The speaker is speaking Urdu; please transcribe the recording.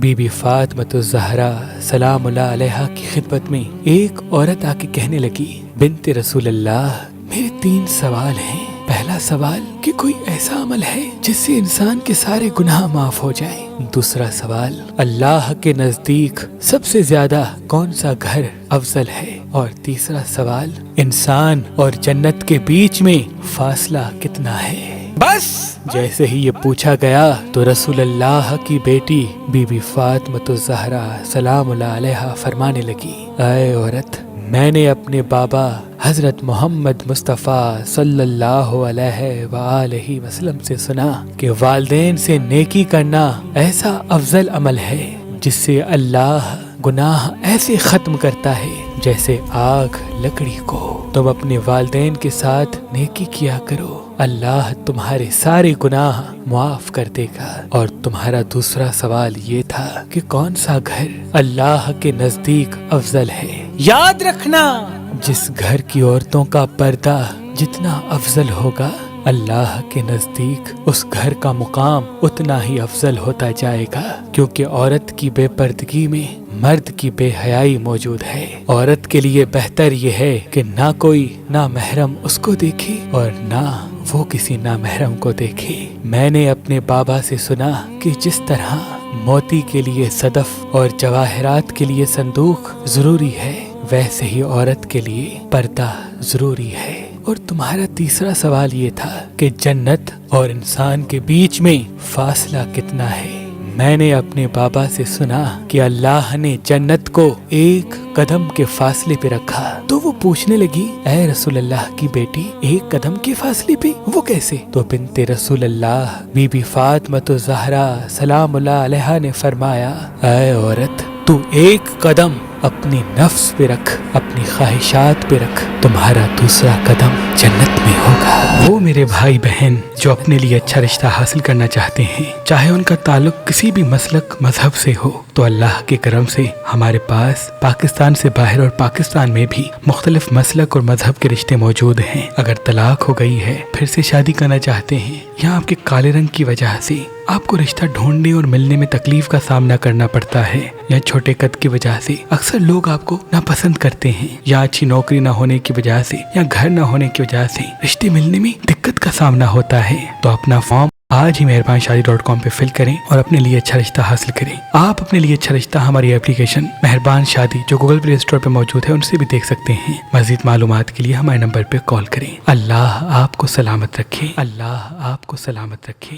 بی بی فاطمۃ الزہرا سلام اللہ علیہا کی خدمت میں ایک عورت آ کے کہنے لگی، بنت رسول اللہ، میرے 3 سوال ہیں۔ پہلا سوال کہ کوئی ایسا عمل ہے جس سے انسان کے سارے گناہ معاف ہو جائیں۔ دوسرا سوال، اللہ کے نزدیک سب سے زیادہ کون سا گھر افضل ہے؟ اور تیسرا سوال، انسان اور جنت کے بیچ میں فاصلہ کتنا ہے؟ بس جیسے ہی یہ پوچھا گیا تو رسول اللہ کی بیٹی بی بی فاطمۃ الزہرا سلام اللہ علیہا فرمانے لگی، اے عورت، میں نے اپنے بابا حضرت محمد مصطفیٰ صلی اللہ علیہ وآلہ وسلم سے سنا کہ والدین سے نیکی کرنا ایسا افضل عمل ہے جس سے اللہ گناہ ایسے ختم کرتا ہے جیسے آگ لکڑی کو۔ تم اپنے والدین کے ساتھ نیکی کیا کرو، اللہ تمہارے سارے گناہ معاف کر دے گا۔ اور تمہارا دوسرا سوال یہ تھا کہ کون سا گھر اللہ کے نزدیک افضل ہے؟ یاد رکھنا، جس گھر کی عورتوں کا پردہ جتنا افضل ہوگا، اللہ کے نزدیک اس گھر کا مقام اتنا ہی افضل ہوتا جائے گا، کیونکہ عورت کی بے پردگی میں مرد کی بے حیائی موجود ہے۔ عورت کے لیے بہتر یہ ہے کہ نہ کوئی نامحرم اس کو دیکھے اور نہ وہ کسی نامحرم کو دیکھے۔ میں نے اپنے بابا سے سنا کہ جس طرح موتی کے لیے صدف اور جواہرات کے لیے صندوق ضروری ہے، ویسے ہی عورت کے لیے پردہ ضروری ہے۔ اور تمہارا تیسرا سوال یہ تھا کہ جنت اور انسان کے بیچ میں فاصلہ کتنا ہے۔ میں نے اپنے بابا سے سنا کہ اللہ نے جنت کو 1 قدم کے فاصلے پہ رکھا، تو وہ پوچھنے لگی، اے رسول اللہ کی بیٹی، 1 قدم کے فاصلے پہ وہ کیسے؟ تو بنت رسول اللہ بی بی فاطمۃ الزہرا سلام اللہ علیہا نے فرمایا، اے عورت، تو 1 قدم اپنی نفس پہ رکھ، اپنی خواہشات پہ رکھ، تمہارا دوسرا قدم جنت میں ہوگا۔ وہ میرے بھائی بہن جو اپنے لیے اچھا رشتہ حاصل کرنا چاہتے ہیں، چاہے ان کا تعلق کسی بھی مسلک مذہب سے ہو، تو اللہ کے کرم سے ہمارے پاس پاکستان سے باہر اور پاکستان میں بھی مختلف مسلک اور مذہب کے رشتے موجود ہیں۔ اگر طلاق ہو گئی ہے، پھر سے شادی کرنا چاہتے ہیں، یا آپ کے کالے رنگ کی وجہ سے آپ کو رشتہ ڈھونڈنے اور ملنے میں تکلیف کا سامنا کرنا پڑتا ہے، یا چھوٹے قد کی وجہ سے اکثر لوگ آپ کو ناپسند کرتے ہیں، یا اچھی نوکری نہ ہونے کی وجہ سے یا گھر نہ ہونے کی وجہ سے رشتے ملنے میں دقت کا سامنا ہوتا ہے، تو اپنا فارم آج ہی مہربانشادی.com پہ فل کریں اور اپنے لیے اچھا رشتہ حاصل کریں۔ آپ اپنے لیے اچھا رشتہ ہماری اپلیکیشن مہربان شادی جو گوگل پلے اسٹور پہ موجود ہے ان سے بھی دیکھ سکتے ہیں۔ مزید معلومات کے لیے ہمارے نمبر پہ کال کریں۔ اللہ آپ کو سلامت رکھے، اللہ آپ کو سلامت رکھے۔